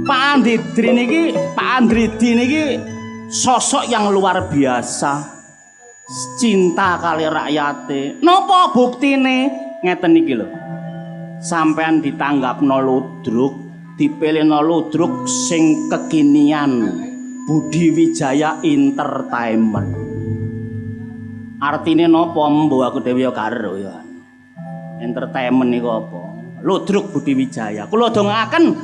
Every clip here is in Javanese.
Pak Andridi niki sosok yang luar biasa. Cinta kali rakyate. Napa buktine? Ngeten iki lho. Sampean ditanggapno ludruk, dipilihno ludruk sing kekinian. Budi Wijaya Entertainment. Artine napa mbo aku dhewe ya karo ya. Entertainment niku apa? Ludruk Budi Wijaya. Kula dongaken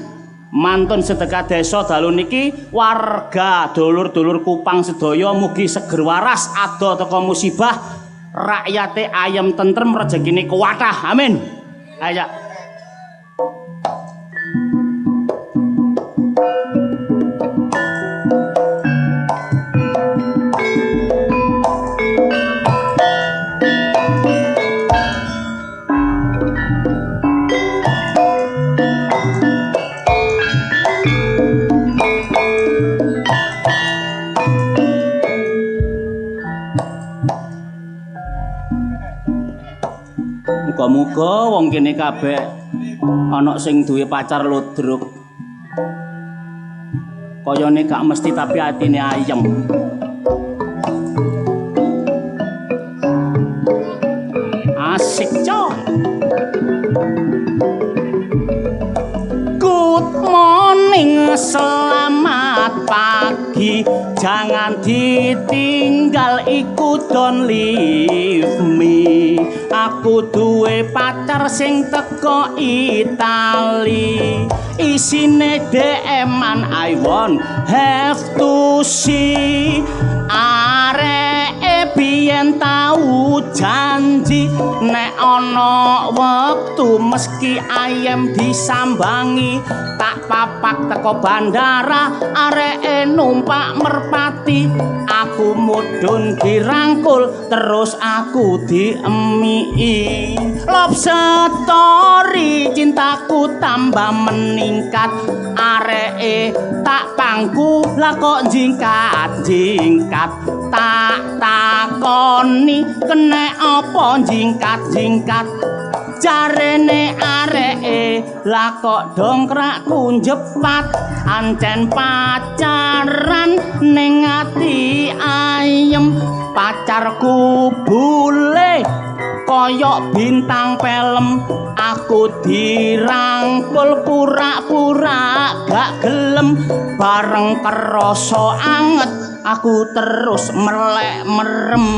mantun sedekah desa dalu niki warga dulur-dulur Kupang sedaya mugi seger waras ado teka musibah rakyate ayem tentrem rezekine kuwathah. Amin. Ayo. Muga-muga wong kene kabeh ana sing duwe pacar ludruk. Kayane gak mesti tapi atine ayem. Asik coy. Good morning, selamat pagi. Jangan ditinggal, ikut don't leave me. Aku duwe pacar sing teko Itali. Isine DM-an I won't have to see. Areke biyen tau janji nek ana wektu meski ayem disambangi tak papak teko bandara areke numpak merpati. Aku mudhun dirangkul terus aku diemiki. Love story cintaku tambah meningkat. Areke tak pangku lah kok jingkat-jingkat. Tak takoni kene apa jingkat-jingkat. Jarene areke lah kok dongkrakku jepat. Ancen pacaran ning ati ayem. Pacarku bule koyok bintang film. Aku dirangkul pura-pura gak gelem. Bareng kerasa anget aku terus melek merem.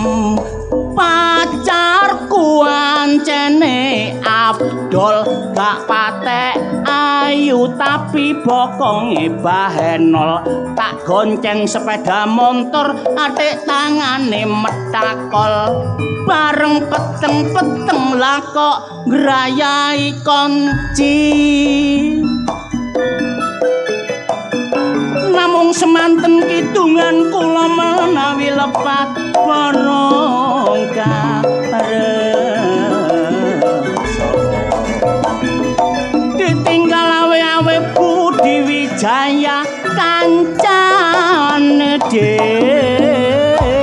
Pacarku ancene Abdol gak patek ayu tapi bokonge bahenol. Tak gonceng sepeda motor atik tangane metakol. Bareng peteng-peteng lah kok ngrayai konci. Namung semanten kidungan kula menawi lepat bareng karesa. Ditinggal awe-awe Budi Wijaya kancane dhewe.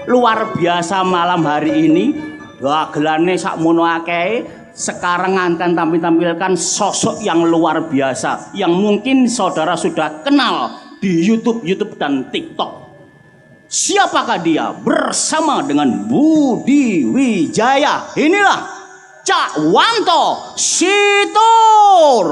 Luar biasa malam hari ini. Dagelane sakmono akeh. Sekarang akan tampilkan sosok yang luar biasa yang mungkin saudara sudah kenal di YouTube dan TikTok. Siapakah dia? Bersama dengan Budi Wijaya. Inilah Cak Wanto Situr.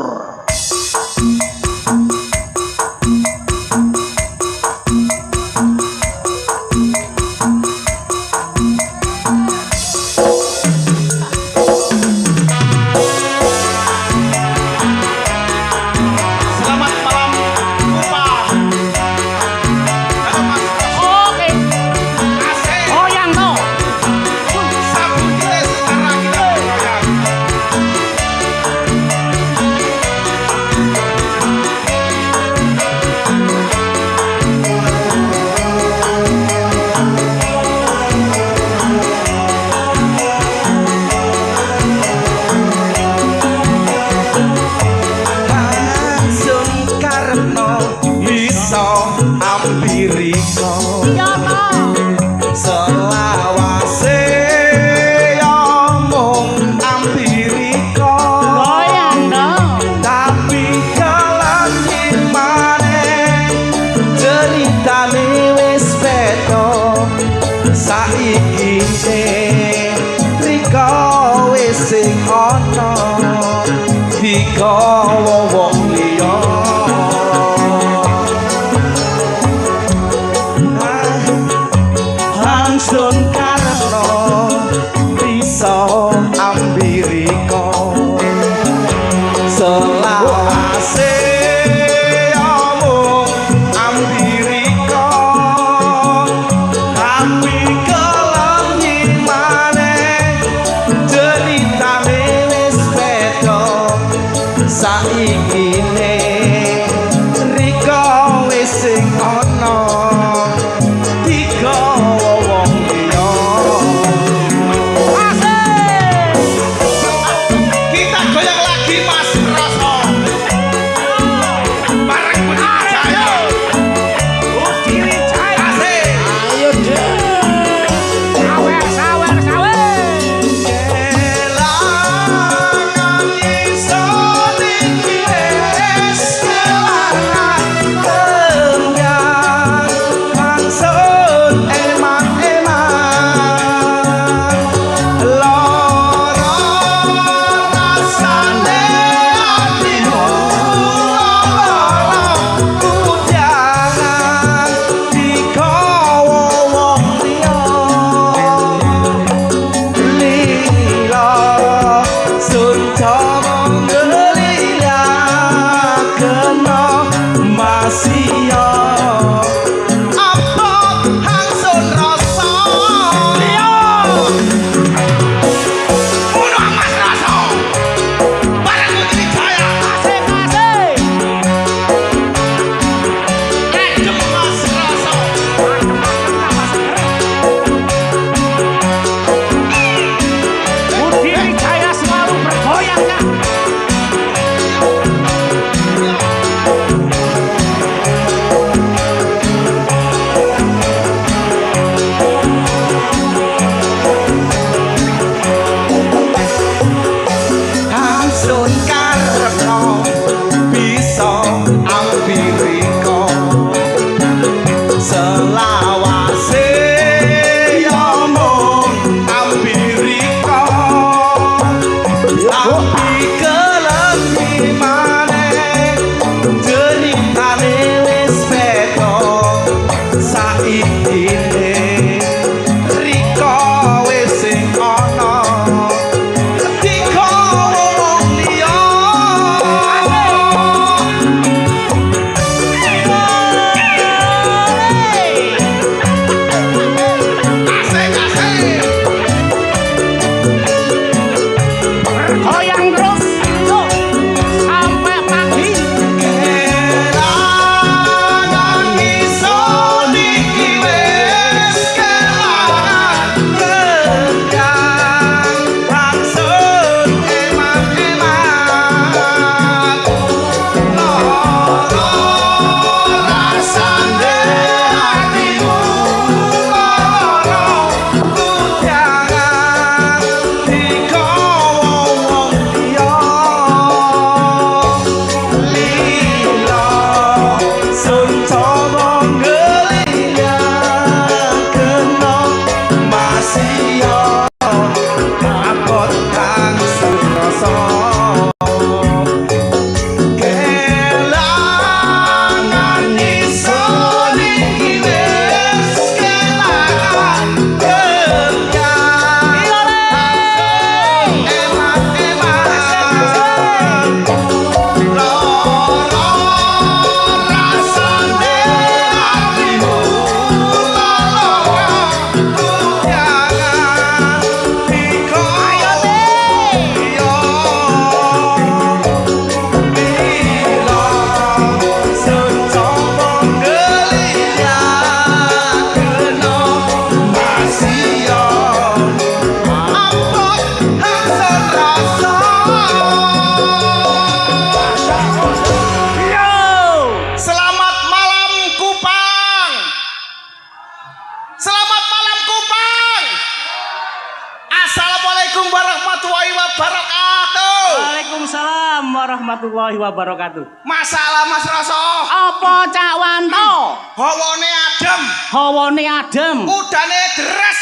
warahmatullahi wabarakatuh. Masalah Mas Rasa. Apa Cak Wanto? Hawane adem. Hawane adem. Udane deres.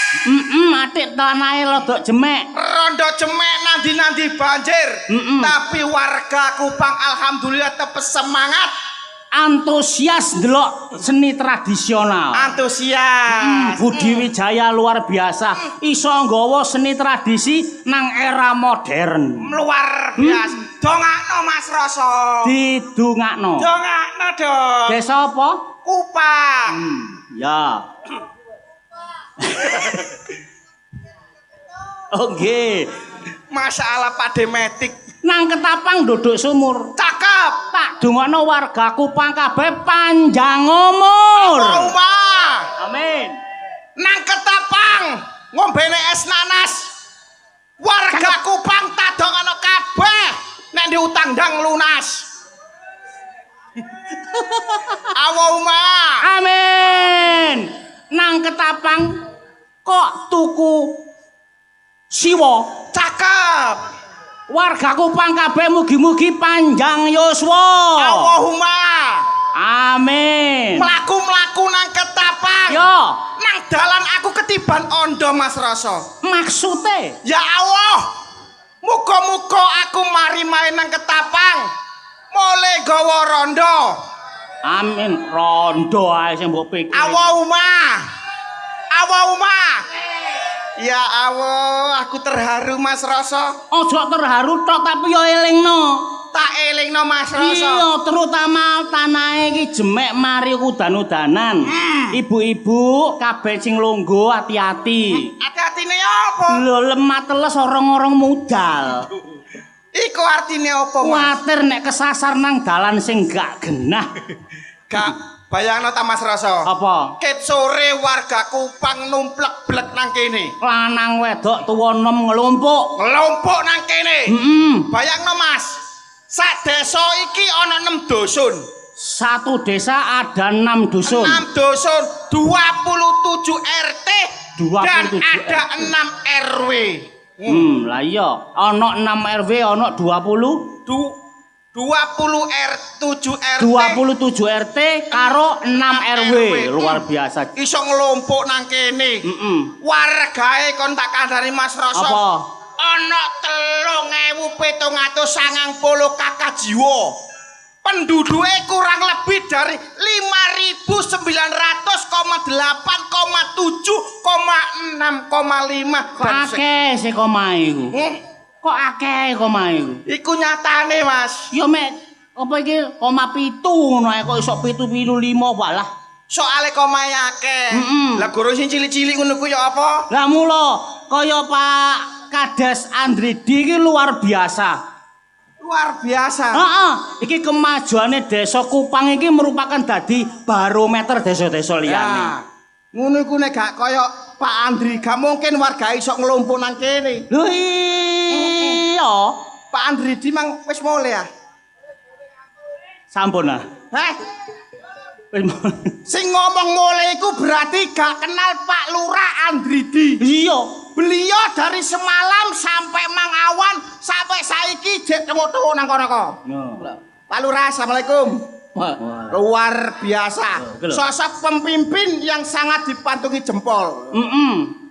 Atik tanahe rada jemek. Rondo jemek nandi-nandi banjir. Tapi warga Kupang alhamdulillah tetep semangat. antusias ndelok seni tradisional. Antusias. Budi Wijaya luar biasa. Iso nggawa seni tradisi nang era modern. Luar biasa. Dongakno Mas Rasa. Didungakno. Dongakno dong. Desa apa? Kupang. Ya. Oke. Masalah pademetik. Nang Ketapang duduk sumur. Cakep. Tak dongakno warga Kupang kabeh panjang umur. Oma. Amin. Nang Ketapang ngombene es nanas. Warga Kupang tak dongakno kabeh nek diutang ndang lunas. Awoma. Amin. Nang Ketapang kok tuku siwa. Cakep. Warga Kupang kabeh mugi-mugi panjang yuswa. Allahumma. Amin. Mlaku-mlaku nang Ketapang. Yo. Nang dalan aku ketiban ondo Mas Rasa. Maksude. Ya Allah. Muga-muga aku mari main nang Ketapang. Mole gawa rondo. Amin. Rondo ae sing mbok pikir. Allahumma. Allahumma. Ya Allah, aku terharu Mas Rasa. Ojo terharu tok tapi yo elingno. Tak elingno Mas Rasa. Iya, terutama tanahe iki jemek mari udan-udanan. Ibu-ibu kabeh sing longgo hati-hati. Hati-hatine apa? Lho lemah teles orang-orang mudal. Iku artine apa, Mas? Kuwatir nek kesasar nang dalan sing gak genah. Gak bayangno ta Mas Rasa. Apa? Ket sore warga Kupang numplek-blek nang kene. Lanang wedok tuwa enom nglumpuk. Ngelompok nang kene. Bayangno Mas. Sak desa iki ana 6 dusun. Satu desa ada 6 dusun. 6 dusun, 27 RT 27 dan ada 6 RW. Lah iya, ana 6 RW, ana 20 27 RT 27 RT karo 6 RW. Luar biasa. iso ngelompok nang kene. Wargae kon tak kandhani Mas Rasa. Apa? Ana 3.790 kakak jiwa. Penduduke kurang lebih dari 5.900,8,7,6,5 dan Akeh sih komahe iku. Kok akeh komahe iku? iku nyatane Mas. Ya mek apa iki koma 7 ngono ae kok iso 7,5 walah. Soale komahe akeh. Lah guru sing cilik-cilik ngono ku ya apa? Lah mula kaya Pak Kades Andridi iki luar biasa. Luar biasa. Heeh, iki kemajuane desa Kupang iki merupakan dadi barometer desa-desa liyane. Ya. Ngono iku nek gak kaya Pak Andri, gak mungkin warga iso ngelompok nang kene. Lho iya. Pak Andri di mang wis mulai ya. Sampun ah. Heh, Wis mulai. sing ngomong mulai iku berarti gak kenal Pak Lurah Andridi. Iya. Beliau dari semalam sampai Mangawan sampai saiki jek tengok-tengok nang kono kok. Pak Lurah, Assalamualaikum. Luar biasa. Sosok pemimpin yang sangat dipantungi jempol.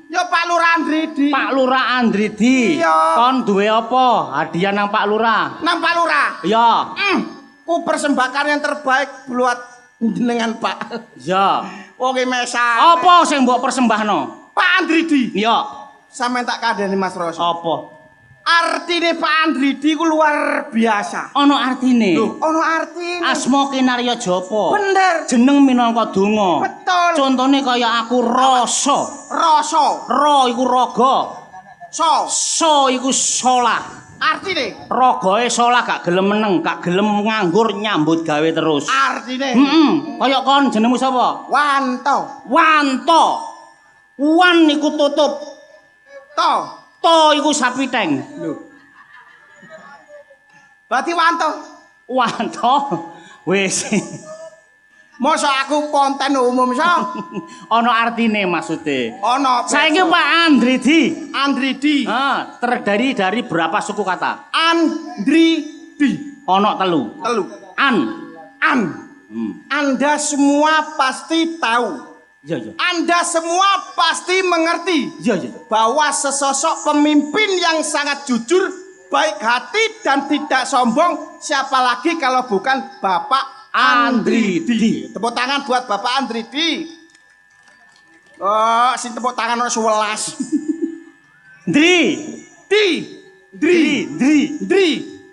Ya Pak Lurah Andridi. Pak Lurah Andridi. Iya. Kon duwe apa? Hadiah nang Pak Lurah. Nang Pak Lurah. Ya. Ku persembahkan yang terbaik buat jenengan Pak. Ya. Oke mesa. Apa sing mbok persembahno? Pak Andridi. Ya. Sampeyan tak kandhani Mas Roso. Apa? Artine Pak Andridi ku luar biasa. Ono artine. Loh, ono artine. Asma kinarya japa? Bener. Jeneng minangka donga. Betul. Contone kaya aku Rasa. Rasa. Ra iku raga. So. Iku solah. Artine. Ragae solah gak gelem meneng, gak gelem nganggur nyambut gawe terus. Artine. Kaya kon jenengmu sapa? Wanto. Wanto. Wan iku tutup. To iku sapi teng. Lho. Berarti Wanto. Wanto. Wis. Masa aku konten umum so? Ana artine maksude. Ono. Saiki Pak Andridi. Andridi. Terdiri dari berapa suku kata? Andridi. Ana 3. Telu. An. Anda semua pasti tahu. Iya. Anda semua pasti mengerti Iya. bahwa sesosok pemimpin yang sangat jujur, baik hati dan tidak sombong, siapa lagi kalau bukan Bapak Andridi. Tepuk tangan buat Bapak Andridi. Oh, sing tepuk tangan ono 11.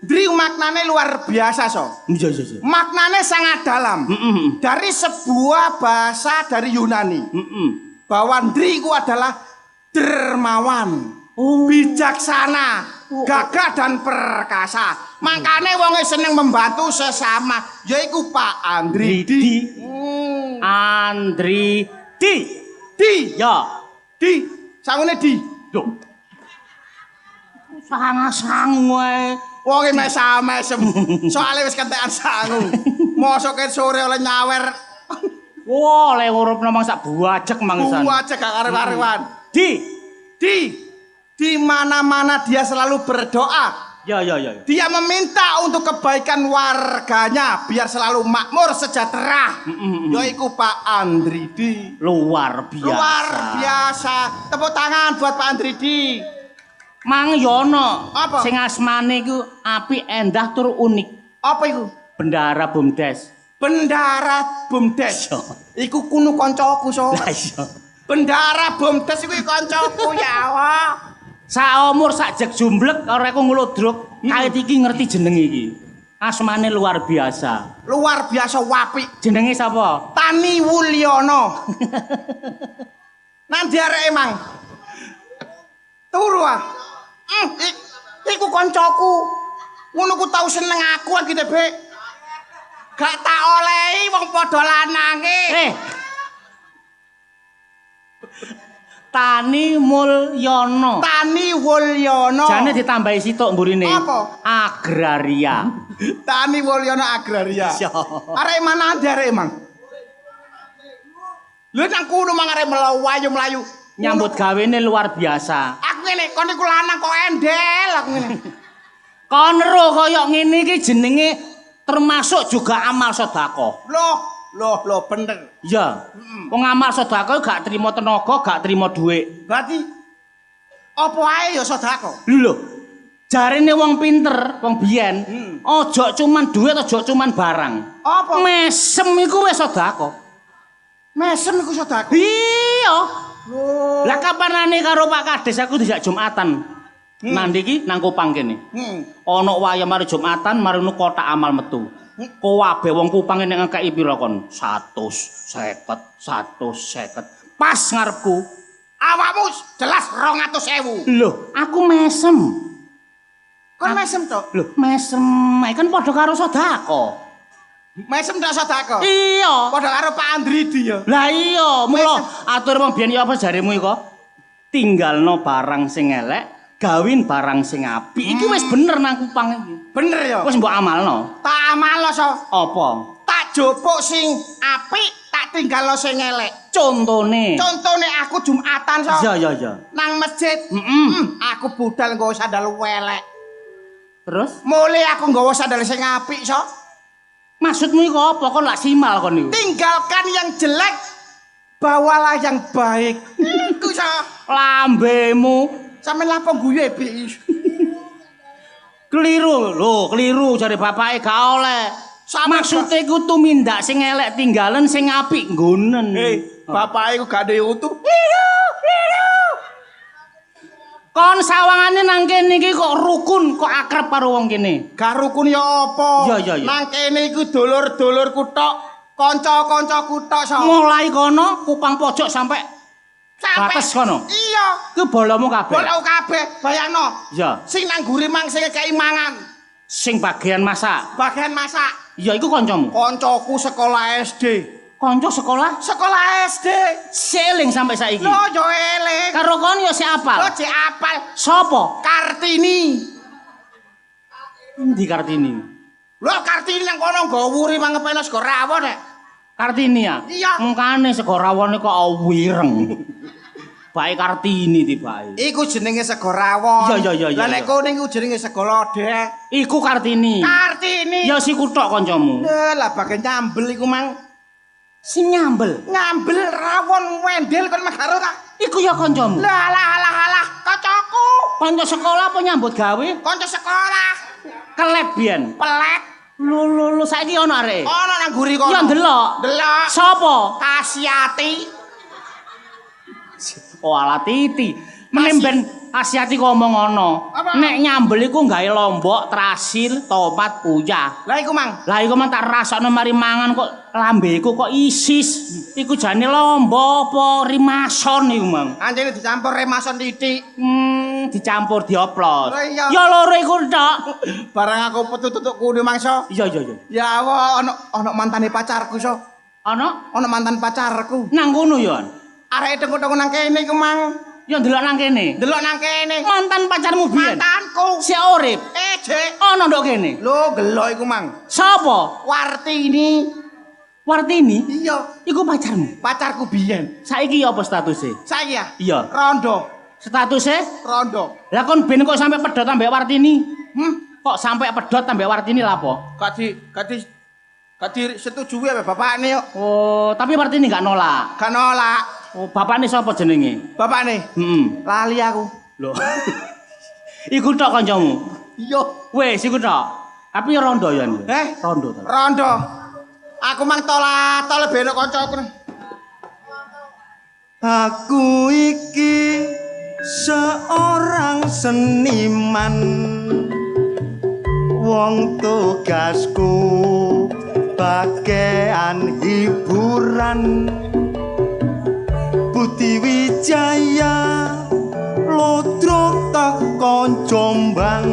Dri maknane luar biasa, so. Iya. Maknane sangat dalam. Dari sebuah bahasa dari Yunani. Bahwa Dri itu adalah dermawan, bijaksana, gagah dan perkasa. Makane wonge seneng membantu sesama, yaiku Pak Andridi. Andridi. Ya. Sangune di. Loh. Sangu wae. Wong mesem. Soale wis kentekan sangu. Mosok sore oleh nyawer. Wah, le urupna mang sak buajek mangsan. Buajek gak karep-karepan. Di mana-mana dia selalu berdoa. Ya. Dia meminta untuk kebaikan warganya biar selalu makmur sejahtera. Yaiku Pak Andridi. Luar biasa. Tepuk tangan buat Pak Andridi. Mang Yono, apa? Sing asmane iku apik, endah tur unik. Apa iku? Bendara Bumdes. Bendara Bumdes. Iku kunu koncoku, so. Lah iya. Bendara Bumdes iku koncoku ya Allah. Sak umur sak jek jumblek ora aku nglodrok, kait iki ngerti jeneng iki. Asmane luar biasa. Luar biasa wapik. Jenenge sapa? Tani Wulyono. Nang diareke Mang. Turu ah. Iku koncoku. Ngono ku tau seneng aku iki, Bek. Gak tak olehi wong padha lanange. Tani Mulyono. Tani Wulyono. Jane ditambahi sitok mburine. Apa? Agraria. Tani Wulyono Agraria. Arek mana arek Mang? Lho nang kono mang arek melayu. Nyambut gawene luar biasa. Aku ngene, kon iku lanang kok endel aku ngene. Kon ro kaya ngene iki jenenge termasuk juga amal sedekah. Loh, bener. Iya. Wong amal sedekah gak trimo tenaga, gak trimo dhuwit. Berarti apa ae ya sedekah? Lho. Jarine wong pinter, wong biyen, aja cuman dhuwit, aja cuman barang. Apa? Mesem iku wis sedekah. Mesem iku sedekah. Iya. Lah kapanane karo Pak Kades aku dijak Jumatan. Nandi iki nang Kupang kene. Ana wayah mari Jumatan, mari nu kotak amal metu. Kabeh wong Kupang nek ngekeki pira kon? 150. Pas ngarepku. Awakmu jelas 200.000. Lho, aku mesem. Kon mesem to? Lho, mesem. Kan padha karo sedekah. Mesem ndak sedekah? Iya. Padha karo Pak Andridi ya. Lah iya, mula atur wong biyen ya apa jaremu iko? Tinggalno barang sing elek, gawin barang sing apik. Iki wis bener nang Kupang iki. Bener ya? Wis mbok amalno. Tak amalno, so. Apa? Tak jopuk sing apik, tak tinggalno sing elek. Contone Aku Jumatan, so. Iya. Nang masjid. Aku budal nggawa sandal welek. Terus? Mulai aku nggawa sandal sing apik, so. Maksudmu iku apa? Kon lak simal kon niku. Tinggalkan yang jelek, bawalah yang baik. Iku so. Lambemu Sampeyan lapo guyu bi. keliru jare bapake gak oleh. Maksude iku tumindak sing elek tinggalen sing apik nggonen. Bapake iku gak duwe utuh. Kon sawangane nang kene iki kok rukun, kok akrab karo wong kene. Gak rukun ya apa? Iya. Nang kene iku dulur-dulurku tok, kanca-kancaku tok so. Mulai kono Kupang pojok sampai batas kono. Iya. Ku bolomu kabeh. Bolo kabeh, bayangno. Iya. Sing nang guri mang sing kei mangan. Sing bagian masak. Bagian masak. Iya iku kancamu. Kancaku sekolah SD. Kanca sekolah Sekolah SD. seling sampai saiki. Lho yo eling. Karo kon yo sik apal. Lho jek apal. Sopo? Kartini. Endi Kartini? Lho Kartini nang kono nggo wuri mangepeno sego rawon nek. Kartini ya? Iya. Mengkane sego rawone kok wireng. Bae Kartini tibae. Iku jenenge sego rawon. Iya. Lah nek kono iku jenenge sego lodeh. Iku Kartini. Kartini. Ya si kutok kancamu. Lah bagian nyambel iku mang. Sing nyambel. Nyambel rawon wendel kon megaro ta. Iku ya kancamu. Lah, kancaku. Kanca sekolah apa nyambut gawe? Kanca sekolah. Keleb biyen. Pelek. Lho saiki ana arek. Ana nang guri kono. Ya ndelok. Delok. Sapa? Kasiati. Oh ala titi. Menemben Asiati ngomong ngono. Nek nyambel iku gawe lombok, trasil, tomat, uyah. Lah iku mang. Lah iku mang tak rasakno mari mangan kok lambeku kok isis. Iku jane lombok apa rimason iku mang. Anjene dicampur remason titik. Dicampur dioplos. Oh, iya. Ya loro iku tok. Barang aku petutuk kudu mangsa. Iya. Ya Allah, ana mantane pacarku so. Ana mantan pacarku. nang kono ya. Arek tengku-tengku nang kene iku mang. Ya ndelok nang kene. Delok nang kene. Mantan pacarmu biyen. Mantanku. Si urip. Jek. Ana ndok kene. Lho, gelok iku mang. Sapa? Wartini. Wartini? Iya. Iku pacarmu. Pacarku biyen. Saiki apa statusnya? Saiki ya? Iya. Rondo. Statusnya? Rondo. Lah kon ben kok sampai pedhot ambek Wartini? Kok sampai pedhot ambek Wartini lha apa? Gak disetujui ambek bapakne yo. Oh, tapi Wartini gak nolak. Gak nolak. Oh, bapakne sapa jenenge? Bapakne? Lali aku. Lho. Iku tok kancamu. Iya. Wes iku tok. Tapi rondo ya. Rondo to. Rondo. Aku mang tol beno kancaku. Aku iki seorang seniman, wong tugasku bagian hiburan. Budi Wijaya lodro teko Jombang,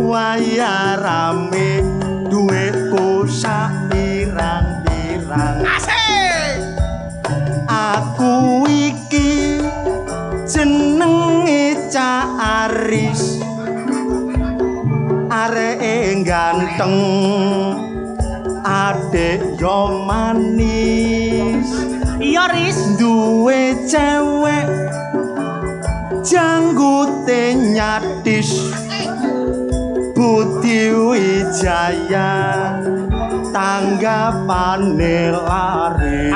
waya rame duitku sak pirang-pirang. Asik. Aku iki jenenge Cak Aris, areke ganteng, adek yo manis. Iya, Riz. Duwe cewek janggute nyatis, Budi Wijaya tanggapane laris.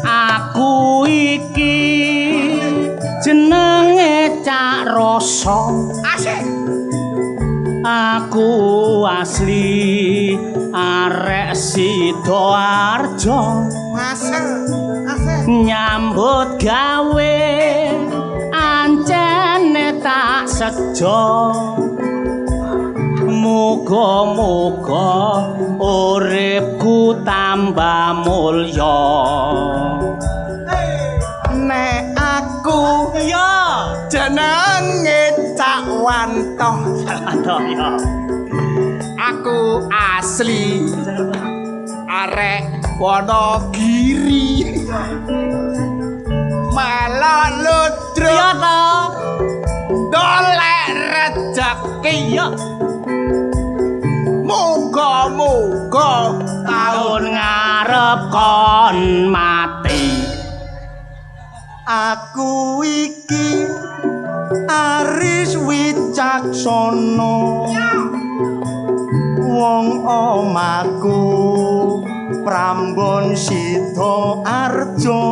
Aku iki jenenge Cak Rasa. Asik. Aku asli arek Sidoarjo. Asik. Nyambut gawe ancene tak sejo. Muga-muga uripku tambah mulya. Nek aku Ya, jenenge Cak Wanto. aduh ya. Aku asli arek Wonogiri. Melok ludruk Ya to. golek rejeki. Ya, Muga-muga tahun ngarep kon mati. Aku iki Aris Wicaksono, wong omaku Prambon Sidoarjo.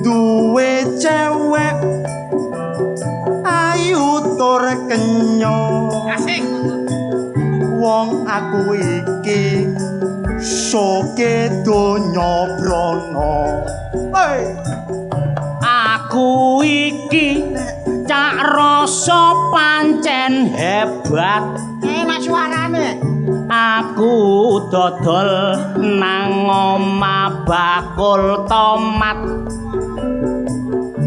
Duwe cewek ayu tur kenya, asik. wong aku iki soke donya brana. Aku iki Cak Rasa pancen hebat. Enak suarane. Aku dodol nang omah bakul tomat.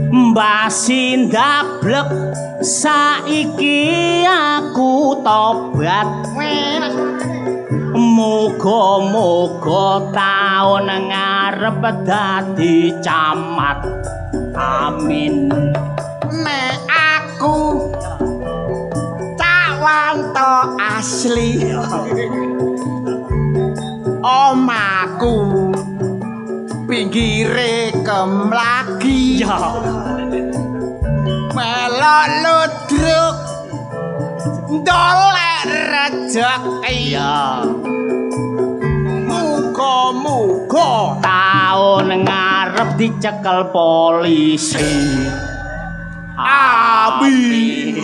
Mbasi ndablek saiki aku tobat. Enak suarane. Muga-muga taun ngarep dadi camat. Amin. Nek aku Cak Wanto asli. Omaku pinggire Kemlagi. Ya. Melok ludruk dolek rejeki. Ya. Muga-muga Taun ngarep dicekel polisi. amin.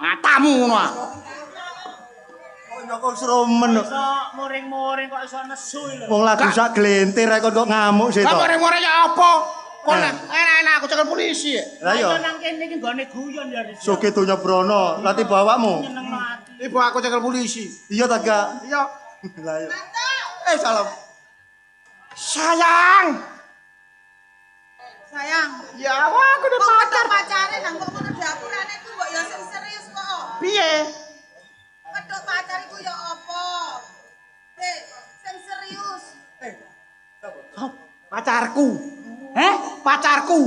Matamu ngono. Kok sromen. Iso muring-muring kok iso nesu lho. Wong lagu sak glentir kok ngamuk sih to. Lah more-more ya apa? Kon enak-enak aku cekel polisi. Lah yo. Nang kene iki nggone guyon ya. Soge donya brono, lati bawakmu. Nyeneng mati. Ibu aku cekel polisi. Iya ta, Gak? Iya. Lah yo. Salam. Sayang. Sayang, Ya aku udah kok pacar. pacare nang kok ngono diapurane iku kok ya sing serius kok. Piye? Wedok pacar iku ya apa? Sing serius. Pacarku. Pacarku.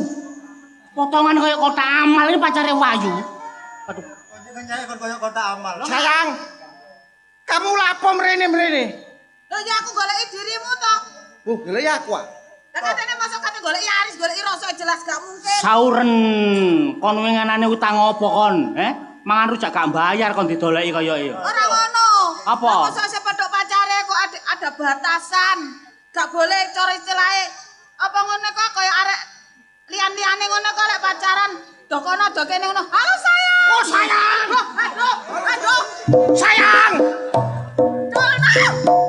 Potongan kaya kota amal ini pacare Wayu. Aduh. Nyai kon koyo kota amal. Sayang. Kamu lapo mrene-mrene? Lho ya aku goleki dirimu to. Lha ya aku. Lah katene mosok kate goleki Aris, goleki rasa jelas gak mungkin. Sauren kon winganane utang apa kon? Mangan rujak gak bayar kon didoleki kaya iki. Ora ngono. Apa? Lah mosok sepedok pacare kok ada batasan. Gak boleh cara istilahnya. Apa ngono kok kaya arek lian-liane ngono kok lek pacaran do kono do kene ngono. Halo sayang. Oh sayang. Aduh. Sayang. Dulna.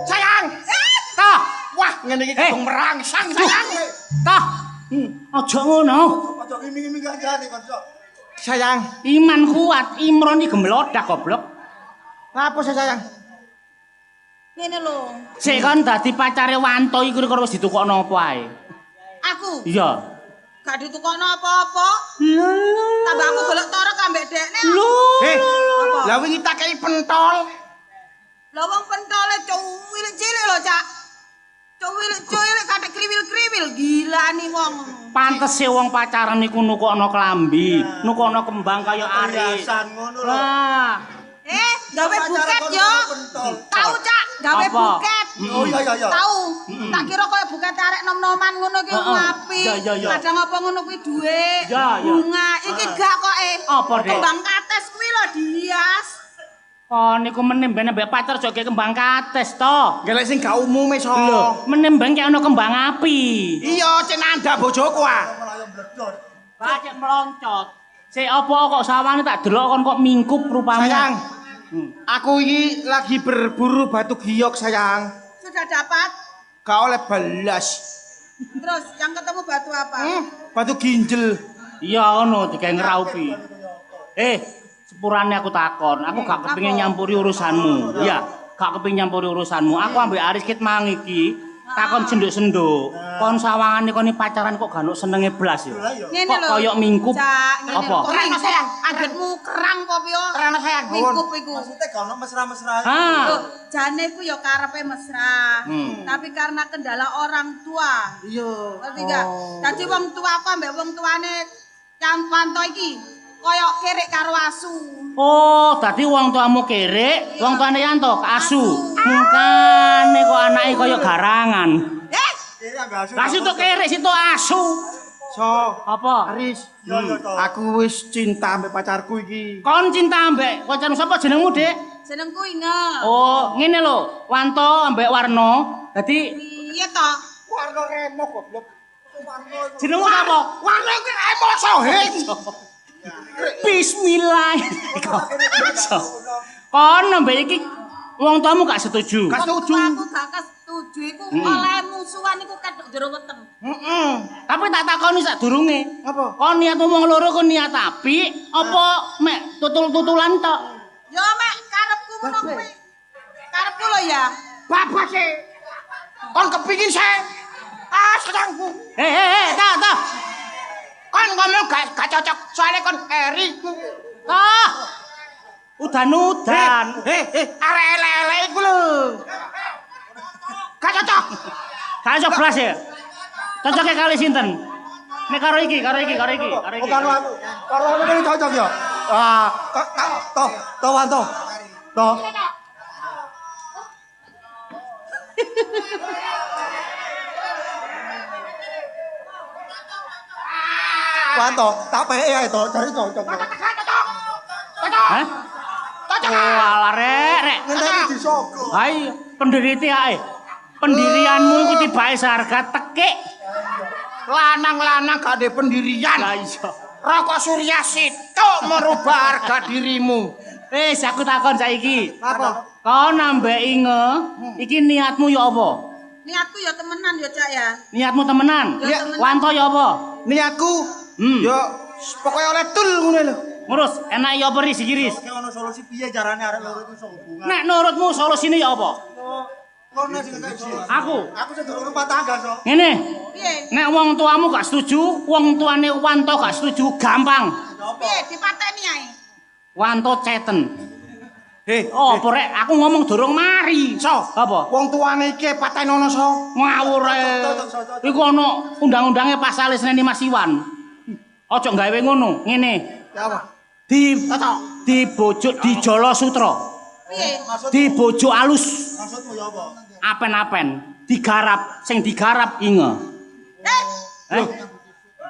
Sayang. Tah, Wah, ngene iki kok merangsang sayang. tah. Aja ngono. Ojo iming-iming ganjane kon sok. Sayang. Iman kuat, Imron iki gemlodak goblok. Apa sayang? Ngene lho. Sik kon dadi pacare Wanto iku kira wis ditukokno apa ae. Aku Iya. gak ditukokno apa-apa. Tambah aku golek toro ambek dekne. Lah wingi tak kei pentol. Lah wong pentole cuwilik cilik lho, Cak. Cuwilik katik kriwil-kriwil, gila nih wong. Pantese wong pacaran iku nukokno klambi, nukokno kembang kaya aris. Perhiasan ngono lho. Lah, Gawe buket yo. Tahu, Cak, gawe Apa? buket. Oh iya iya iya. Tahu. Tak kira kaya buket arek nom-noman ngono ki ngapi. Iya, iya. Kadang apa ngono kuwi dhuwit. Iya, iya. Bunga, iki gak kok Apa, Dek? Kembang kates kuwi lho dihias. oh niku menembeng mbek pacar joge kembang kates to. Gelek sing gak umum iso. Lho, menembeng kaya ono kembang api. Iya, cek nanda bojoku ah. Malah bledor. Bacek meloncot. Sik apa kok sawane tak delok kon kok mingkup rupane. Sayang. Aku iki lagi berburu batu giok sayang. Sudah dapat? Gak oleh belas. Terus yang ketemu batu apa? Batu ginjel. Iya ngono digawe ngraupi. Sepurane aku takon, aku gak kepengin nyampuri urusanmu. Iya, gak kepengin nyampuri urusanmu. Aku ambek Aris kit mang iki takon senduk-senduk. Kon sawangane kon pacaran kok gak ono senenge blas ya. Ngene Kok lho. koyo mingkup. Cak, ngene Apa? lho. Kerang sayang. Anggitmu kerang apa piye? Kerang sayang. Mingkup iku. Maksudnya gak ono mesra-mesra. Ah. Loh, jane ku ya karepe mesra. Tapi karena kendala orang tua. Iya. Ngerti gak? Dadi wong tua aku ambek wong tuane yang Wanto iki koyo kerek karo asu. Oh, dadi wong tuamu kerek, wong tuane Yanto asu. Mungkane kok anake kaya garangan. Kiri ambek asu. Lah situ kerek, situ asu. So, Apa? Aris. Iya iya to. Aku wis cinta ambek pacarku iki. Kon cinta ambek kancamu sapa jenengmu, Dik? Jenengku Inge. Oh, ngene lho, Wanto ambek Warno. Dadi Iya to. Warna remo goblok. jenengmu sapa? Warna iki emoso heng. Bismillah. Kon ambek iki wong tuamu gak setuju. Gak setuju. Aku gak setuju iku oleh musuhan iku kedok jero weteng. Heeh. Tapi tak takoni sadurunge. Apa? Kon niat ngomong loro kon niat apik apa mek tutul-tutulan tok? Yo mek karepku ngono kuwi. Karepku lho ya. Bapak sih. Kon kepingin saya. Sayangku. Ta. Kon ngomong gak cocok soalnya kon eri. Ah. Udan-udan. Arek ele-ele iku lho. Gak cocok. Gak iso blas ya. Cocoke kali sinten? Nek karo iki. Oh karo aku. Karo aku ini cocok ya. Wah, toh Wanto. Toh. Wanto, tak peke ae to, cari cocok. Hah? Oh, alah rek. Ngenteni disogo. Hai, pendiriti ae. Pendirianmu iku tibake seharga tekik. Lanang-lanang gak ada pendirian. Lah iya. Rokok Surya sitok merubah harga dirimu. Wis aku takon saiki. Apa? Kau nambah inge, iki niatmu ya apa? Niatku ya temenan ya Cak ya. Niatmu temenan? Ya, temenan. Wanto ya apa? Niatku yo pokoke oleh tul ngono lho. Ngurus, enak ya apa ris iki ris? Oke ono solusi piye carane arek loro iku iso hubungan? Nek nurutmu solusine ya apa? Kono sing gak iso. Aku sing durung rumah tangga, so. ngene. Piye? Nek wong tuamu gak setuju, wong tuane Wanto gak setuju, gampang. Piye dipateni ae. Wanto ceten. Heh, Oh, porek aku ngomong durung mari. so. Apa? Wong tuane iki patenono so. Ngawur iku ana undang-undange pasal seneni Mas Iwan. Aja gawe ngono, ngene. Ya apa? Di bojok di Jolo Sutra. Piye? Di bojok alus. Maksudmu ya apa? Apen-apen. Digarap, sing digarap inge. Eh?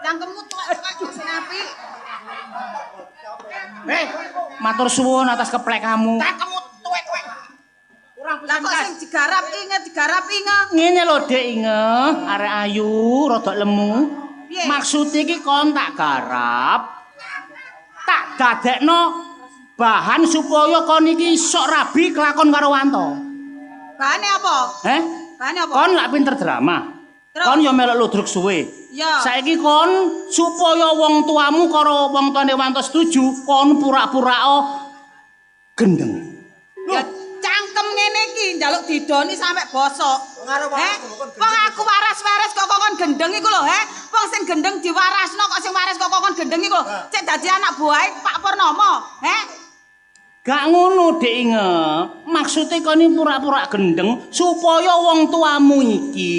Cangkemmu tuwek-tuwek sing apik. Matur suwun atas keplek kamu. Cangkemmu tuwek-tuwek. Lah kok sing digarap inge. Ngene lho Dek inge, arek ayu, rada lemu. Piye? Maksud iki kon tak garap. Tak dadekno bahan supaya kon iki sok rabi kelakon karo Wanto. Bahane apa? Bahane apa? Kon lak pinter drama. Terus? Kon yo melok ludruk suwe. Ya. Saiki kon supaya wong tuamu karo wong tuane Wanto setuju, kon pura-pura gendeng. Ya cangkem ngene iki njaluk didoni sampe bosok. Wong aku waras-waras kok kon gendeng iku lho, Wong sing gendeng diwarasno kok sing waras kok kon gendeng iku lho. Cek dadi anak buahe Pak Purnomo, Gak ngono Dek inge. Maksude kon iki pura-pura gendeng supaya wong tuamu iki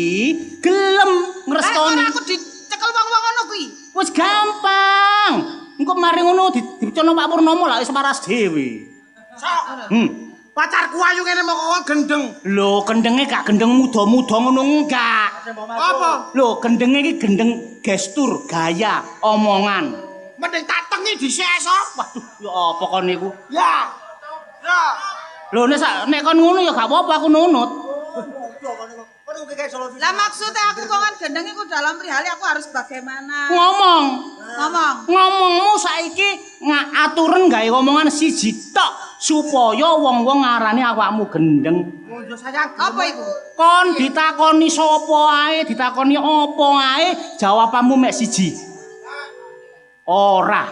gelem ngrestoni. Ora aku dicekel wong-wong ngono kuwi. Wis gampang. Engko mari ngono dicono Pak Purnomo lah wis waras dhewe. Sok. Pacarku ayu kene mau kon gendeng. Lho, gendenge gak gendeng muda-muda ngono enggak. Apa? Lho, gendenge iki gendeng gestur, gaya, omongan. Mending tak tengi dhisik so. Waduh, ya apa kon niku? Ya. Ya. Lho, nek kon ngono ya gak apa-apa aku nunut. Lah maksudnya aku kok gendeng iku dalam perihal aku harus bagaimana? Ngomong. Ngomongmu saiki aturen gawe omongan siji tok supaya wong-wong ngarani awakmu gendeng. Oh, yo sayang. Apa iku? Kon ditakoni sapa ae, ditakoni apa ae, jawabanmu mek siji. Ora.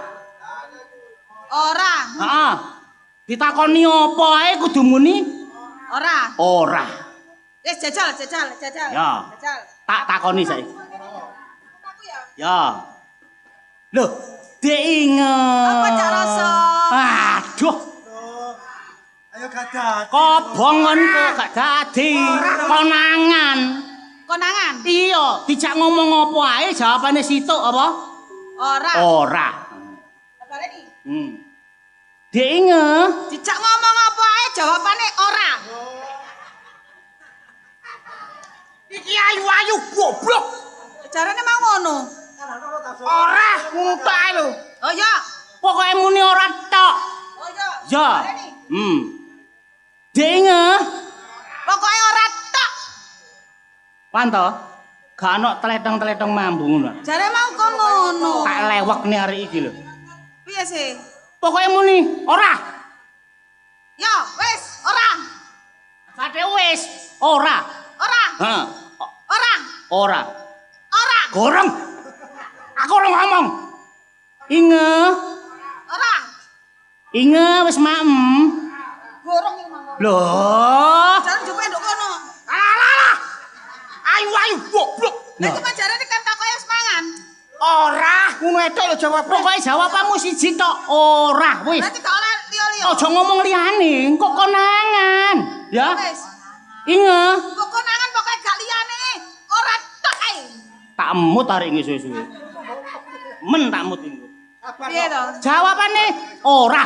Ora. Heeh. Ditakoni apa ae kudu muni Ora. ora. Wis jajal. Ya. Jajal. Tak takoni saiki. Aku ya. Ya. Loh, Dek inge. Apa cak rasa? Aduh, Ayo gadah. kobong kon kok gak dadi. Konangan. Konangan. Iya, dijak ngomong apa ae jawabane situk apa? Ora. Ora. Apa lagi? Dek inge. Dijak ngomong apa ae jawabane ora. Iki ayu-ayu goblok. Jarane mau ngono. Ora ngono tok ae lho. Oh ya. Pokoke muni ora tok. Oh ya. Ya. Jarane. Dek inge. Pokoke ora tok. Wanto, gak ana tleteng-tleteng mambu ngono. Jare mau kok ngono. Tak lewekne arek iki lho. Piye sih? Pokoke muni ora. Ya, wis, ora. Sate wis ora. Ora. Heeh. Ora. Ora. Ora. Goreng. Aku ora ngomong. Inge. Ora. Inge wis maem. Gorong iki mangko. Loh. Jare jupe nduk kono. Alah. Ayu-ayu goblok. Lah iki jarane kan takoke wis mangan. Ora ngono etok lho jawab. Pokoke jawabanmu siji tok. Ora wis. Berarti gak oleh liya-liya. Aja ngomong liyane, kok konangan. Ya. Wis. Inge. Kok konangan pokoke gak liyane. Ora tok ae. Tak emut arek iki suwe-suwe. Men tak emut iki. Piye to? Jawabane ora.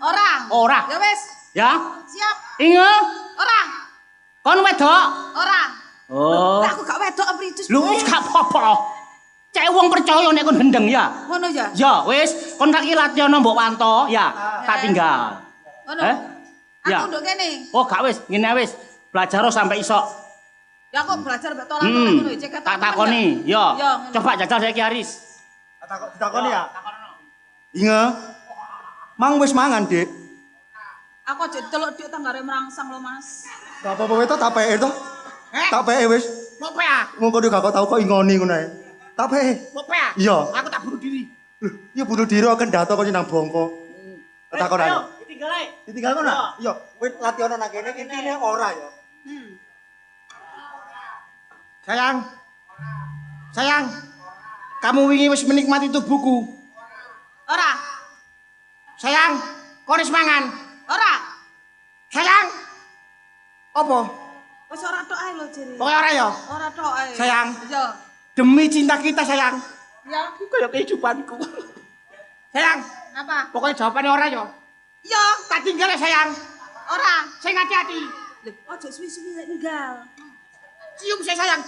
Ora. Ora. Ya wis. Ya. Siap. Inge. Ora. Kon wedok. Ora. Oh. Lah aku gak wedok apritus. Lho wis gak apa-apa. Cek wong percaya nek kon gendeng ya. Ngono ya. Ya wis, kon tak latihana Mbok Wanto ya. Tak tinggal. Ngono. Ya. Aku nduk kene. Oh gak wis, ngene wis. Belajar sampai isok. Ya aku belajar mbek tolan-tolan ngono cek Tak takoni, ya. Ya, ngono. Coba jajal saiki Aris. Ditakoni ya. Inge. Mang wis mangan, Dik. Aku aja celuk dik tanggare merangsang lho, Mas. Gak apa-apa to tak peke to. Tak peke wis. Mau pea? Mongko gak kok tau kok ingoni ngono ae. Tak peke. Mau pea? Iya. Aku tak bunuh diri. Lho, iya bunuh diri kok ndato kok nang bongko. Takon ae. Ditinggal ae. Ditinggal kono? Iya, kowe latihan nang kene intine ora ya. Sayang. Sayang. Kamu wingi wis menikmati tubuhku. Ora. Sayang, kok wis mangan? Ora. Sayang. Apa? Wis ora tok ae lho jere. Pokoke ora ya? Ora tok ae. Sayang. Iya. Demi cinta kita sayang. Ya. Iku kaya kehidupanku. Sayang, Apa? pokoknya jawabannya ora ya. Iya. Tak tinggal ya sayang. Ora. Sing hati-hati. Lho, aja suwi-suwi lek ninggal. Cium saya sayang.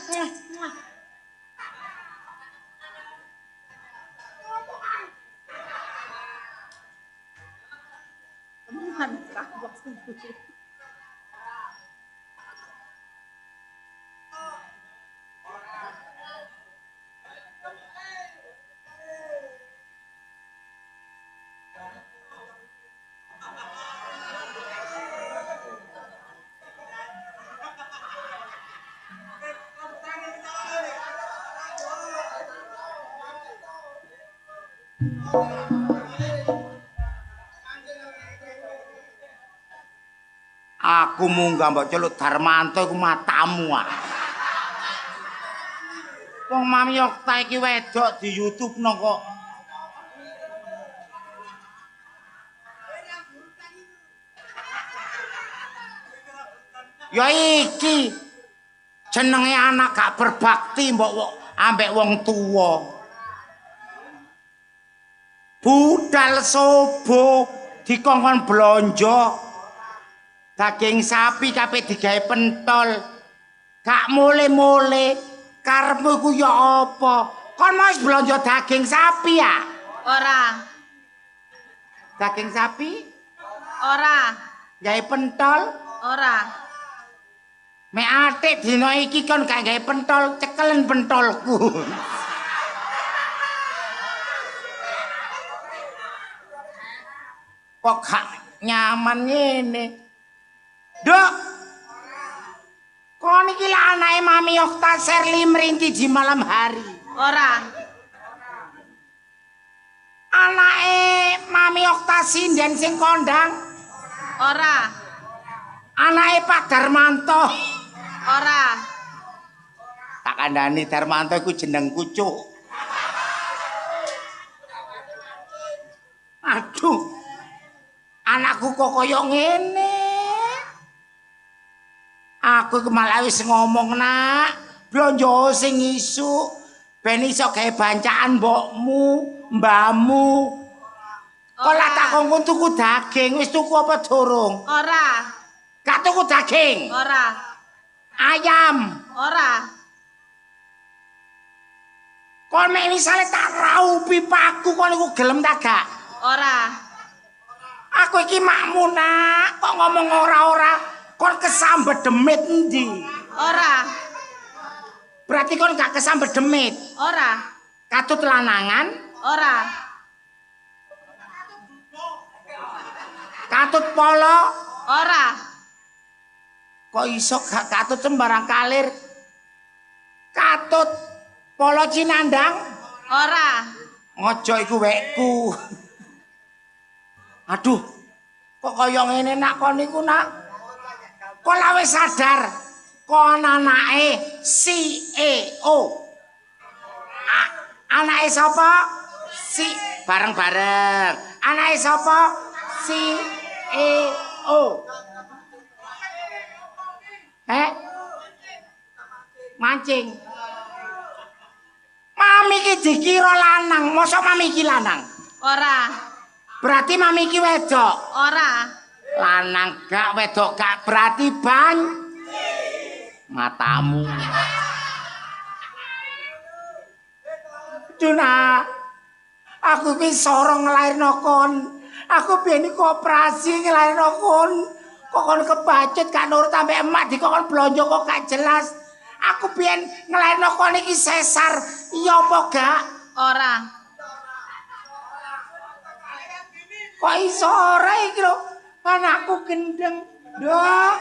Teman tak waktu. Aku munggah mbok celuk Darmanto iku matamu ah. Wong Mami Okta iki wedok di YouTube no kok. Ya iki jenenge anak gak berbakti mbok ambek wong tuwa. Budal sobo dikongkon blonjo. Daging sapi kabeh digawe pentol. Gak mule-mule karepmu ku ya apa? Kon mau blonjo daging sapi ya? Ora. Daging sapi? Ora. Gawe pentol? Ora. Mek atik dina iki kon gak gawe pentol, cekelen pentolku. Kok gak nyaman ngene? Dok. Kon iki lah anake Mami Okta Sherly merinti di malam hari. Ora. Anake Mami Okta sinden sing kondang. Ora. Anake Pak Darmanto. Ora. Tak kandhani Darmanto iku jeneng kucuk. Aduh. Anakku kok kaya ngene. Aku malah wis ngomong nak, blonjo sing isuk ben iso gawe bancaan mbokmu, mbahmu. Kok lak tak kongkon tuku daging, wis tuku apa durung? Ora. Gak tuku daging. Ora. Ayam. Ora. Kon mek misale tak rau pipaku kon iku gelem ta gak? Ora. Aku iki makmu nak, kok ngomong ora-ora. Kon kesambet demit endi? Ora. Berarti kon gak kesambet demit. Ora. Katut lanangan? Ora. Katut polo? Ora. Kok iso gak katut sembarang kalir? Katut polo Cinandang? Ora. Ngojo iku wekku. Aduh, kok kaya ngene nak kon niku nak? Kok la wis sadar kon anake CEO. Anake sapa? Si bareng-bareng. Anake sapa? CEO. Mancing. Mami ki dikira lanang, mosok mami ki lanang? Ora. Berarti mami ki wedok. Ora. Lanang gak wedok gak berarti matamu. Duna, aku ki sorong nglairno kon. Aku biyen iku operasi nglairno kon. Kok kon kebacut gak nurut ambek emak dikon blonjo kok gak jelas. Aku biyen nglairno kon iki sesar. Iya apa gak? Ora. Kok iso ora iki lho? Anakku gendeng. Nduk.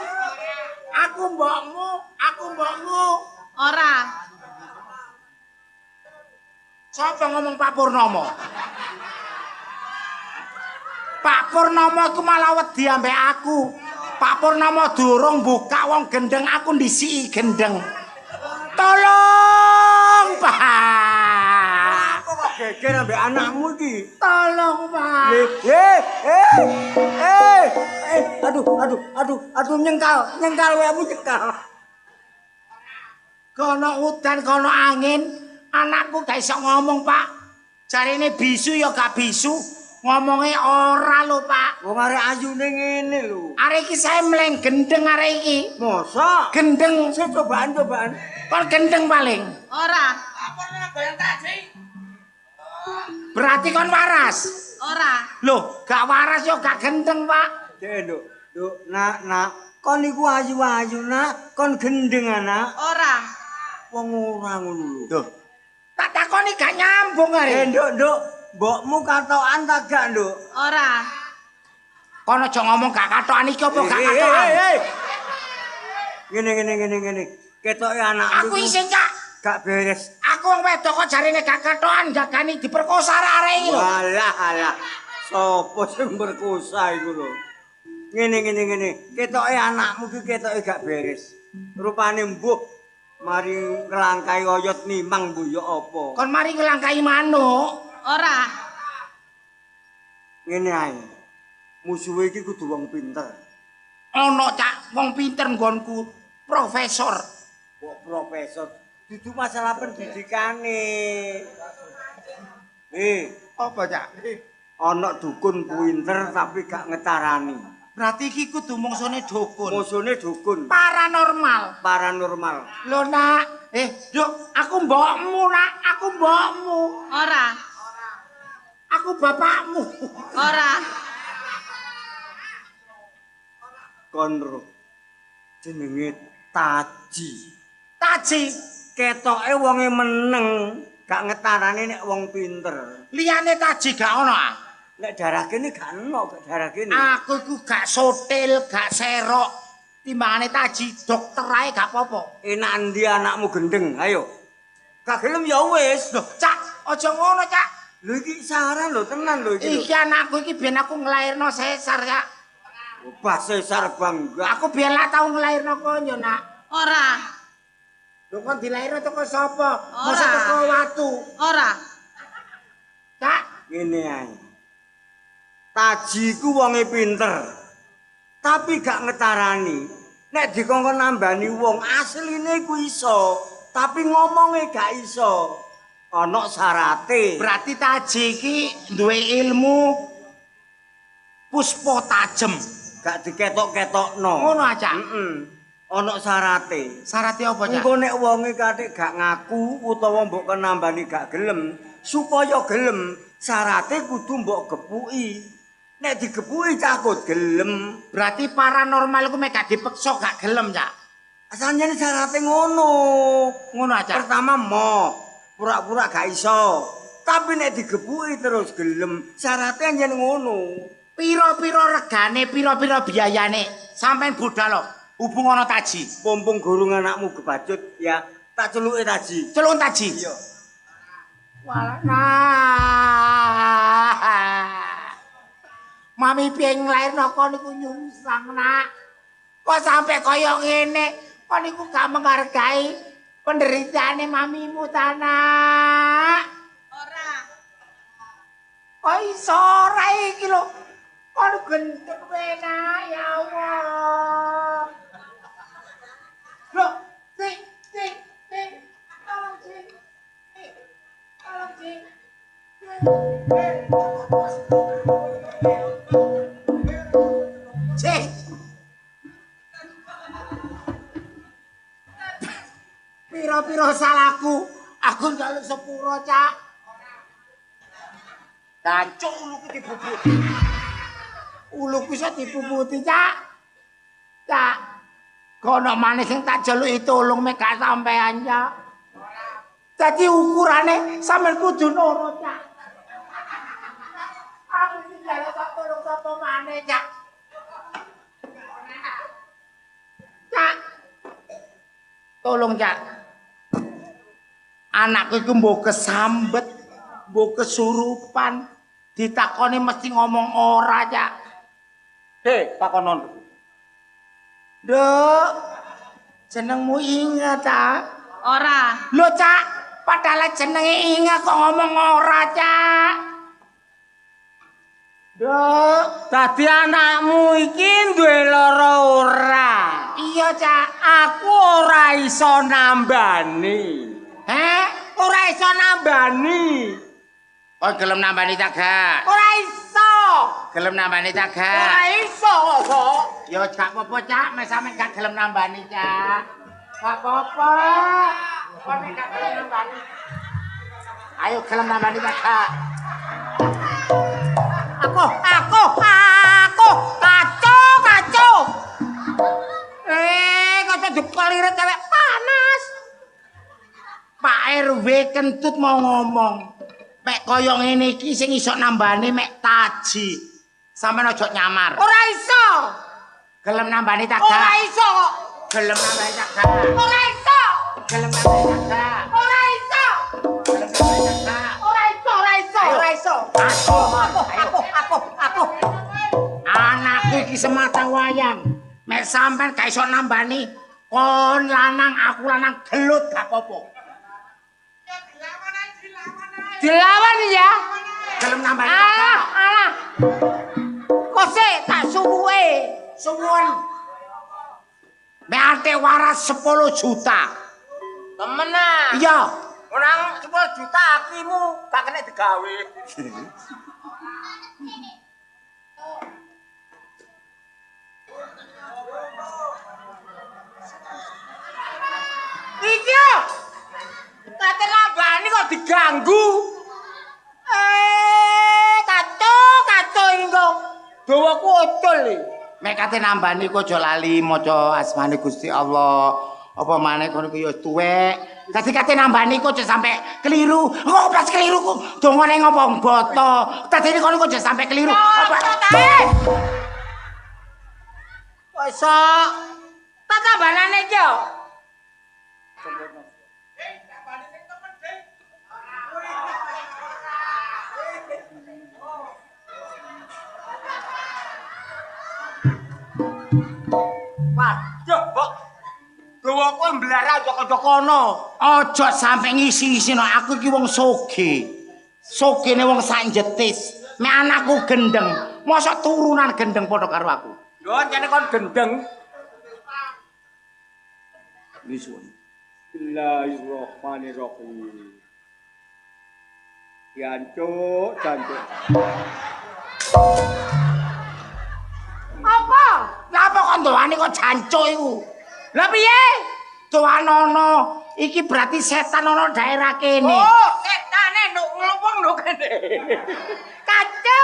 Aku mbokmu. Ora. Sapa ngomong Pak Purnomo? Pak Purnomo iku malah wedi ambek aku. Pak Purnomo durung buka wong gendeng aku ndisiki gendeng. Tolong, Pak. Kok geger ambek anakmu iki? Tolong, Pak. Aduh, nyengkal wekmu nyengkal. Kono udan, kono angin, anakku gak iso ngomong, Pak. Jarine bisu ya gak bisu, ngomongnya ora lho, Pak. Wong arek ayune ngene lho. Arek iki saya mleng gendeng arek iki. Mosok Gendeng, sing cobaan. kon gendeng paling. Ora. Berarti kon waras. Ora. Loh, gak waras yo gak gendeng, Pak. Dek, Nduk, nak, kon iku ayu-ayu, nak, kon gendeng anak. Ora. Wong ora ngono lho. Tak takoni gak nyambung arek. Nduk, mbokmu katokan ta gak, Nduk? Ora. Kon aja ngomong gak katokan iki apa gak katokan. Ngene. Ketoke anakmu. Aku isin, Cak. Gak beres. Aku wong wedok kok jarine gak katokan, jagani diperkosa arek iki lho. Alah. Sopo sing berkosa iku lho. Ngene. Ketoke anakmu ki ketoke gak beres. Rupane mbuh mari nglangkai oyot nimang mbuh ya apa. Kon mari nglangkai manuk. Ora. Ngene ae. Musuhe iki kudu wong pinter. Ono, Cak, wong pinter nggonku, profesor. Kok profesor? Dudu masalah pendidikane. Apa, Cak? Ana dukun pinter tapi gak ngetarani. Berarti iki kudu mungsune dukun. Musuhne dukun. Paranormal. Paranormal. Lho, Nak. Duk, aku mbokmu, Nak. Aku mbokmu. Ora. Aku bapakmu. Ora. Konro. Jenenge Taji. Taji. Ketoke wonge meneng, gak ngetarani nek wong pinter. Liyane Taji gak ono ah. Nek darah kene gak ono, gak darah kene. Aku iku gak sotil, gak serok. Timbangane Taji, dokter ae gak apa-apa. Enak endi anakmu gendeng? Ayo. Gak gelem ya wis. Loh, Cak, aja ngono, Cak. Lho iki saran lho, tenan lho iki. Iki anakku iki biyen aku nglairno sesar, Cak. Bas sesar bangga. Aku biyen lak tau nglairno konyo, Nak. Ora. Lho kon dilairno teko sapa? Ora. Masa teko watu. Ora. Cak, Ngene ae. Taji ku wonge pinter. Tapi gak ngetarani. Nek dikongkon nambani wong asline ku iso, tapi ngomongnya gak iso. Ana syarate. berarti Taji iki duwe ilmu puspa tajem. Gak diketok-ketokno. Ngono aja. Ana syarate. Syaratnya apa, Cak? Engko nek wonge katik gak ngaku utawa mbok kenambani gak gelem, supaya gelem, syarate kudu mbok gepuki. Nek digepuki cakut gelem. Berarti paranormal iku mek gak dipeksa gak gelem, Cak. Asalnya syarate ngono. Ngono aja. Pertama pura-pura gak iso. Tapi nek digepuki terus gelem, syarate anjen ngono. Piro-piro regane, piro-piro biayane. Sampeyan budal hubung ana Taji. Pompong gurung anakmu kebacut ya, tak celuke Taji. Celuk Taji. Iya. Mami piye nglairno kon niku nyungsang, Nak. Kok sampe kaya ngene, kon niku gak menghargai penderitaane mamimu ta, Nak. Ora. Kok iso ora iki lho. Kon gendeng wae, Nak, ya Allah. Loh, sing. Tolong, sing. Tolong, sing. Cek. Piro-piro salahku, aku njaluk sepuro, Cak. Dancuk uluku dibubuti. Uluku iso dibubuti, Cak. Cak. Kono maneh sing tak jaluki tulung mek gak sampean, Cak. Dadi ukurane sampean kudu nurut, Cak. Aku njaluk tolong sapa maneh, Cak. Cak. Tolong, Cak. Anakku iku mbok kesambet, mbok kesurupan, ditakoni mesti ngomong ora, Cak. Takonon. Duk, jenengmu Inga, Cak. Ora. Lho, Cak, padahal jenenge Inga kok ngomong ora, Cak. Duk, Dadi anakmu iki duwe lara ora. iya, Cak. Aku ora iso nambani. Ora iso nambani. Oh, gelem nambani Cak gak? Ora iso. Gelem nambani Cak gak? Ora iso kok. Ya gak apa-apa, Cak, mek sampe gak gelem nambani, Cak. Gak apa-apa. Kok mek gak gelem nambani. Ayo gelem nambani Cak gak? Aku kacau. Kacau dipelirit cewek panas. Pak RW kentut mau ngomong. Mek kaya ngene iki sing iso nambani mek Taji. Sampeyan aja nyamar. Ora iso. Gelem nambani Cak Ora gak? iso kok. Gelem nambani Cak gak? Ora iso. Gelem nambani Cak gak? Ora iso. Gelem nambani Cak gak? Ora iso. Aku. Anakku iki semata wayang. Mek sampean gak iso nambani, kon lanang aku lanang gelut gak apa-apa. Dilawan ya. Gelem nambani Cak gak? Alah. Kose tak suwuke. Suwun. Mek ate waras 10 juta. Temenan. Iya. Orang 10 juta akimu gak kena digawe. Iki kate nambani kok diganggu. Kacau iki kok. Dawaku utul iki. Mek kate nambani kok aja lali maca asmane Gusti Allah. Apa maneh kono ku ya tuwek. Dadi kate nambani kok aja sampe keliru. Kok pas keliru ku dongane ngomong boto. Dadi kono kok aja sampe keliru. Apa Kok iso tak tambanane iki yo. Waduh, Mbok. Dawaku mblara aja kono. aja sampe ngisi-ngisino aku iki wong soge. Sogene wong sanjetis. Mek anakku gendeng. Mosok turunan gendeng padha karo aku. Lho, jane kon gendeng. Bismillahirrahmanirrahim. Jancuk. Apa? Lah apa kok ndowane kok jancuk iku? Lah piye? Doanono iki berarti setan ana daerah kene. Oh, setane nduk ngluwung nduk kene. Kacau.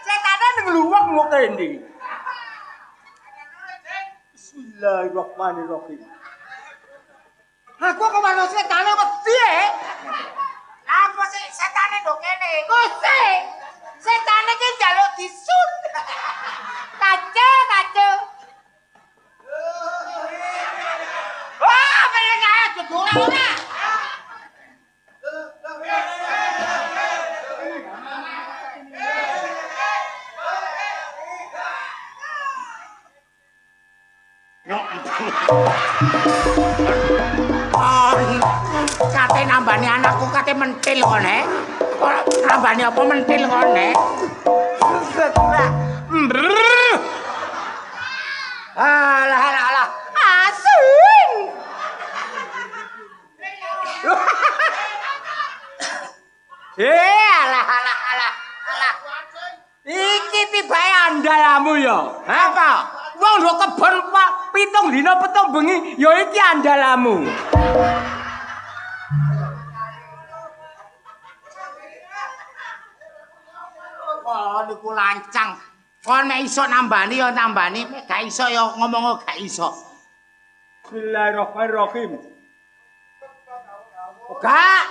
Setane ngluwung nduk kene. Bismillahirrahmanirrahim. Aku kok manusia setane wedi e. Apa sih setane ndok kene? Gusti. Setane ki njaluk disun. Kacau. Wah, pengen ae jebule ora. Kate nambani anakku kate mentil kon he. Ora nambani apa mentil kon he. Alah. Asun. Alah. Iki tibae andalamu ya. Apa? Wong ndok kebon pitung dina pitung bengi ya iki andalamu. Oh, niku lancang. Kon nek iso nambani ya nambani, nek gak iso ya ngomong gak iso. Bismillahirrahmanirrahim. Gak.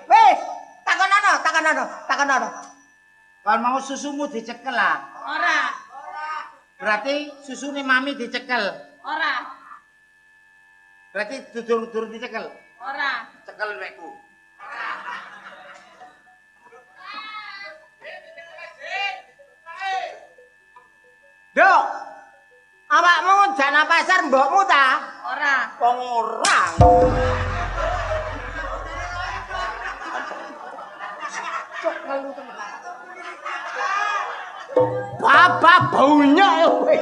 Wis. Takonono. Kon mau susumu dicekel ah? Ora. Berarti susune mami dicekel. Ora. Berarti durung dicekel. Ora. Cekel wekku. Dok. Awakmu jana pasar mbokmu ta? Ora. Wong ora. Bapak baunya kowe.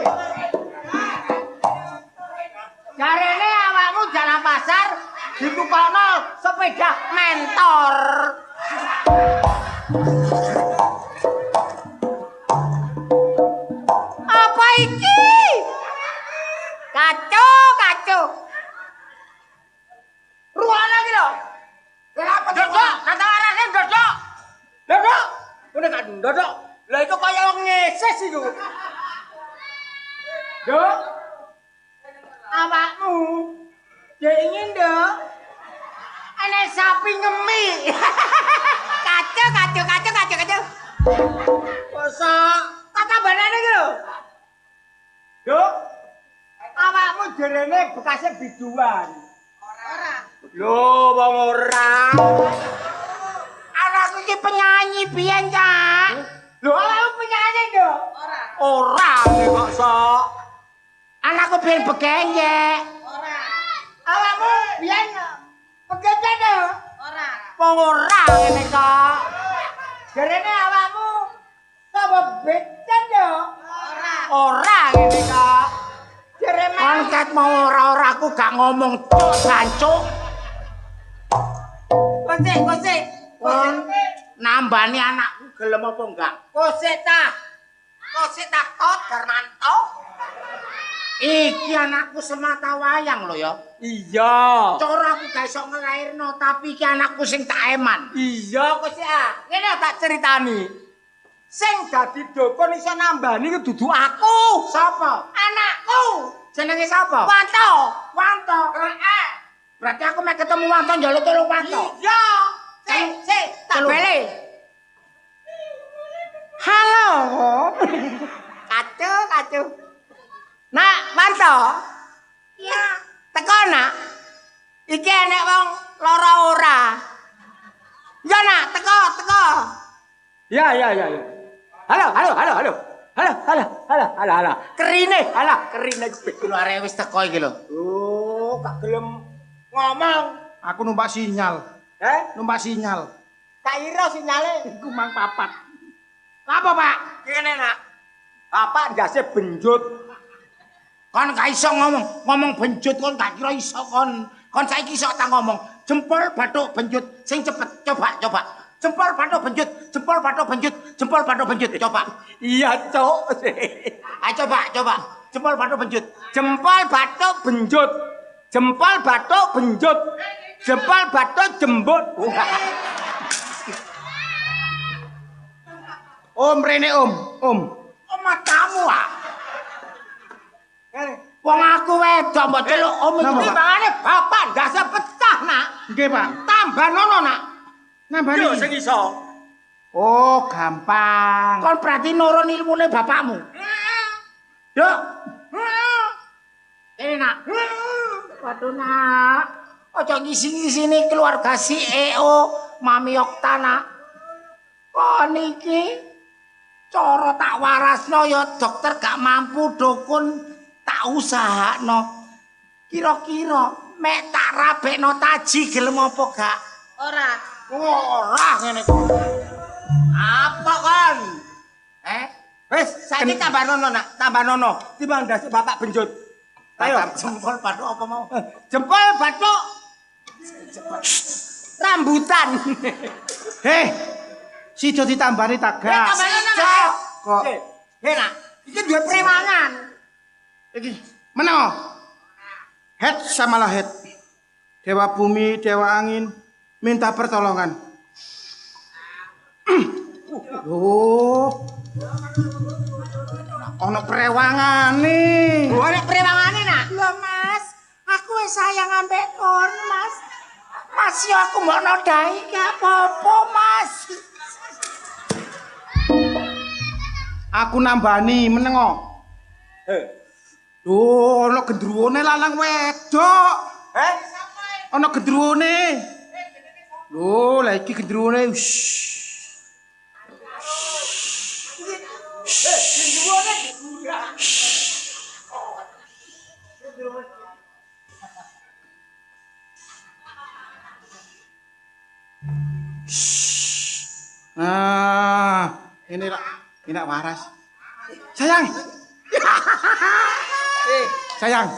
Jarene awakmu jana pasar ditukokno sepeda mentor. Apa iki? Kacau. Ruana iki lho. Kenapa dodok? Kata arane dodok. Dodok. Ngene kan dodok. Lah iku kaya wong ngeses iku. Dok. Awakmu dingin, Dok. Ana sapi ngemi. Kacau. Kosok. Kata banane iki lho. Dok. Awakmu jerene bekasnya biduan. Ora. Lho, wong ora. Anakku iki penyanyi biyen, Cak. Lho, awakmu penyanyi, Dok? Ora kok sok. Anakku biyen begengek. Ora. Awakmu biyen begengek, Dok? Ora. Wong ora ngene kok. Jarene awakmu sapa becet, Dok? Ora ngene kok. Jarene angkat mau ora aku gak ngomong cuk jancuk. Kosek. Nambani anakku gelem apa enggak? Kosek ta tot Darmanto. Iki anakku semata wayang lho ya. Iya. Cara aku gak iso ngelairno tapi iki anakku sing tak eman. Iya kosek ah. Ngene tak ceritani. Sing dadi dukun iso nambani ku dudu aku. Sapa? Anakku. Jenenge sapa? Wanto. Heeh. Berarti aku mek ketemu Wanto njaluk tolong Wanto. Iya. Sik, tak bele. Halo. Kacau. Nak, Wanto. Iya. Teko nak. Iki enek wong lara ora. Ya nak, teko. Ya. Halo. Kerine keluare wis teko iki lho. Oh, gak gelem ngomong. Aku numpak sinyal. Numpak sinyal. Tak ira sinyale. Iku mang papat. Apa, Pak? Kene, Nak. Bapak ndase benjut. Kon gak iso ngomong benjut kon gak kira iso kon. Kon saiki iso tak ngomong. Jempol bathuk benjut sing cepet. Coba. Jempol bathuk benjut. Coba. Iya, Cuk. Ayo coba. Jempol bathuk benjut. Jempol bathuk jembut. Om rene om. Oh, matamu ah. Wong aku wedok mbok celuk om iki timbangane bapak ndase pecah, Nak. Nggih, Pak. Tambah nono, Nak. Nambani. Yo sing iso. Oh, gampang. Kon berarti nurun ilmune bapakmu. Yo. Ini, Nak. Waduh, Nak. Aja ngisi-ngisini keluarga si EO, Mami Oktana. Kon iki cara tak warasno ya dokter gak mampu dukun tak usahakno. Kira-kira mek tak rabekno taji gelem apa gak? Ora ngene kok. Apa kon? Wis saiki tambah nono nak, timbang ndase bapak benjut. Ayo jempol bathuk apa mau? Jempol bathuk. Rambutan. Heh. Sido ditambani tagak. Kok. Nak, iki duwe prewangan. Iki meneng. Head sama lahet. Dewa bumi, dewa angin minta pertolongan. Oh. Ono prewangane. Ono prewangane, Nak. Lho, Mas. Aku wis sayang ambek kon, Mas. Mas yo aku mbok nodai gak apa-apa, Mas. Aku nambani meneng kok. Lho, ana gendruwone lanang wedok. Ana gendruwone. Lho, lah iki gendruwone. Gendruwone digurah. Ini waras. Sayang. Sayang.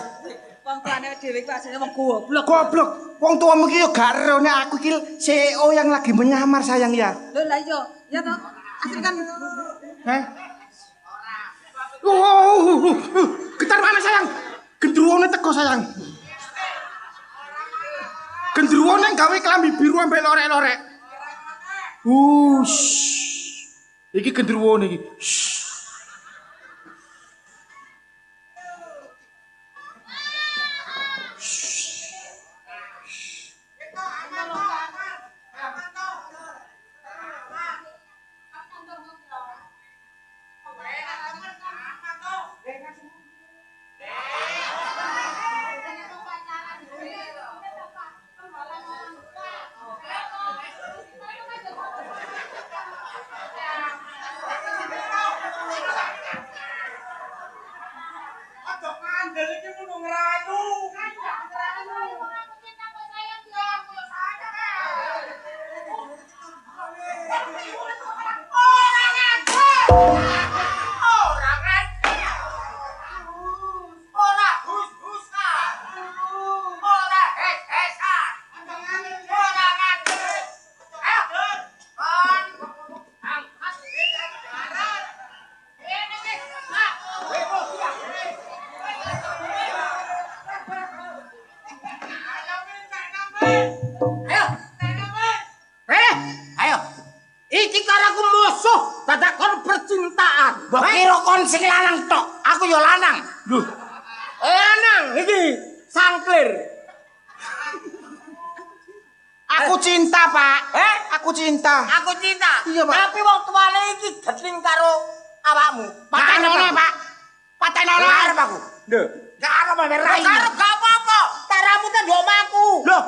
Wong tuane dhewe ku asline wong goblok. Goblok. Wong tuamu ki yo gak ero nek aku ki CEO yang lagi menyamar sayang ya. Lho lah iya, ya toh. Asline kan Getar mana sayang? Gendruwone teko sayang. Gendruwone gawe klambi biru ambek lorek-lorek. Iki gendruwone iki. Kira kon sing lanang tok, aku yo lanang. Lho. Lanang iki sangklir. Aku cinta, Pak. Aku cinta. Aku cinta. Iya, Pak. Tapi wong tuane iki getling karo awakmu. Patenono, Pak. Patenono arep aku. Lho, gak arep rai. Gak apa-apa. Taramu ta ndok omahku. Lho,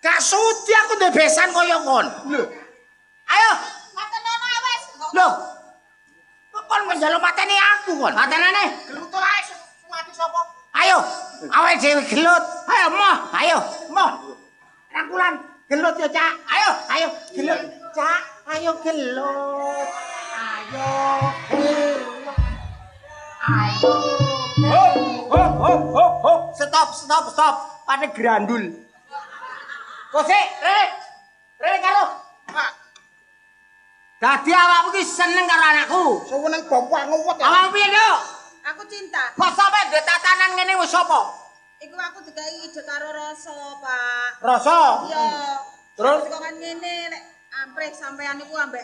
gak sudi aku ndek besan koyo kon. Lho. Ayo, patenono wis. Lho. Kon menjaluk mateni aku kon. Matenane. Gelut ae mati sapa? Ayo, awake dhewe gelut. Ayo, moh. Ayo, moh. Rangkulan gelut ya, Cak. Ayo, ayo gelut, Cak. Ayo gelut. Ayo gelut. Ayo. Ho. Stop. Pane grandul. Kose, Rene karo. Pak. Dadi awakmu ki seneng karo anakku. Seneng bapakku ngewet. Awakmu piye, Nduk? Aku cinta. Kok sampe ndek tatanan ngene wis sapa? Iku aku dikai ide karo Rasa, Pak. Rasa? Iya. Terus kok kan ngene nek amprek sampean iku ambek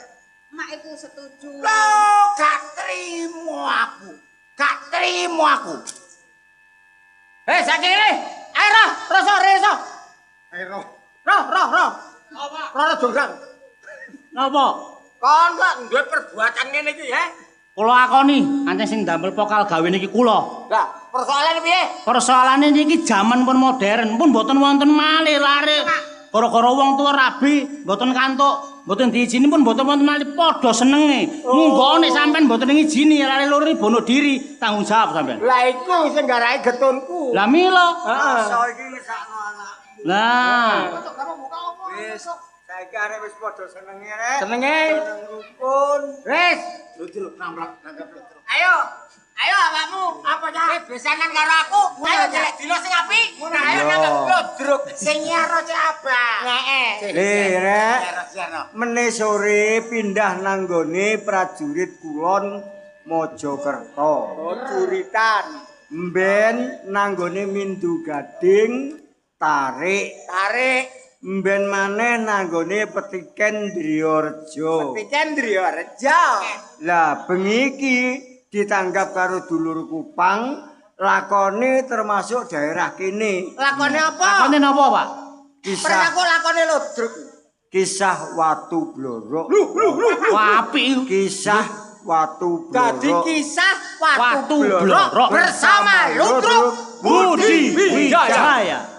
mak iku setuju. Loh, gak trimo aku. Saiki ngene. Ayo, Rasa. Ayo. Roh. Apa? Roh jonggrang. Napa? Kon kok duwe perbuatan ngene iki, Kula akoni, ancen sing ndamel pokal gawe niki kula. Lah, persoalane piye? Persoalane niki jaman pun modern, pun mboten wonten malih lare. Gara-gara wong tuwa rabi, mboten kantuk, mboten diizini pun mboten wonten malih padha senenge. Monggo nek sampean mboten ngizini lare loro iki bono diri, tanggung jawab sampean. Lah iku sing garahe getunku. Lah mila. Iso iki ngesakno anakku. Lah. Wis, saiki arek wis padha senenge rek. Senenge. Seneng rukun. Wis. Lho, nambrak nanggap lho. Ayo awakmu apa ya? Besanan karo aku. Ayo jelek dilo sing apik. Ayo nanggap glodruk sing nyaro cek abang. Heeh. Rek. Meneh sore pindah nang nggone prajurit kulon Mojokerto. Oh, juritan. Mben nang nggone Mindu Gading tarik. Mben maneh nang nggone Petiken Driyorejo. Petiken Driyorejo. Lah bengi iki ditanggap karo dulur Kupang, lakone termasuk daerah kene. Lakone apa? Lakone napa, Pak? Kisah aku lakone Ludruk. Kisah Watu Blorok. Apik. Kisah Watu Blorok. Dadi kisah Watu Watu Blorok Blorok bersama Ludruk Budi Wijaya.